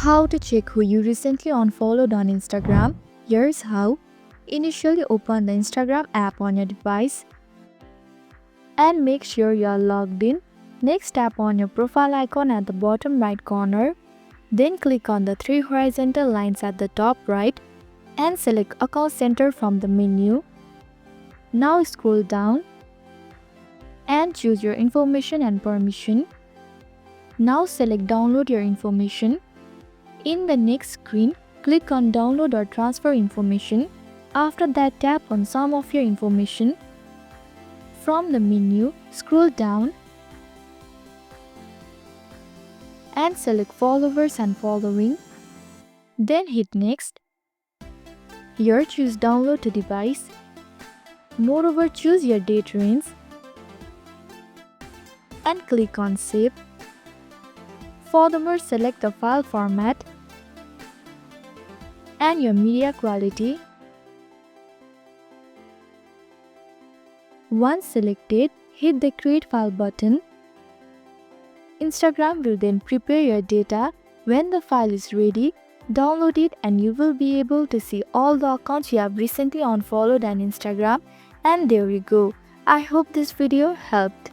How to check who you recently unfollowed on Instagram. Here's how. Initially open the Instagram app on your device and make sure you are logged in. Next, tap on your profile icon at the bottom right corner. Then click on the three horizontal lines at the top right and select Account Center from the menu. Now scroll down and choose your information and permission. Now select Download your information. In the next screen, click on Download or Transfer information. After that, tap on some of your information. From the menu, scroll down and select Followers and Following. Then hit Next. Here choose Download to device. Moreover, choose your date range and click on Save. Furthermore, select the file format and your media quality. Once selected, hit the Create File button. Instagram will then prepare your data. When the file is ready, download it and you will be able to see all the accounts you have recently unfollowed on Instagram. And there you go. I hope this video helped.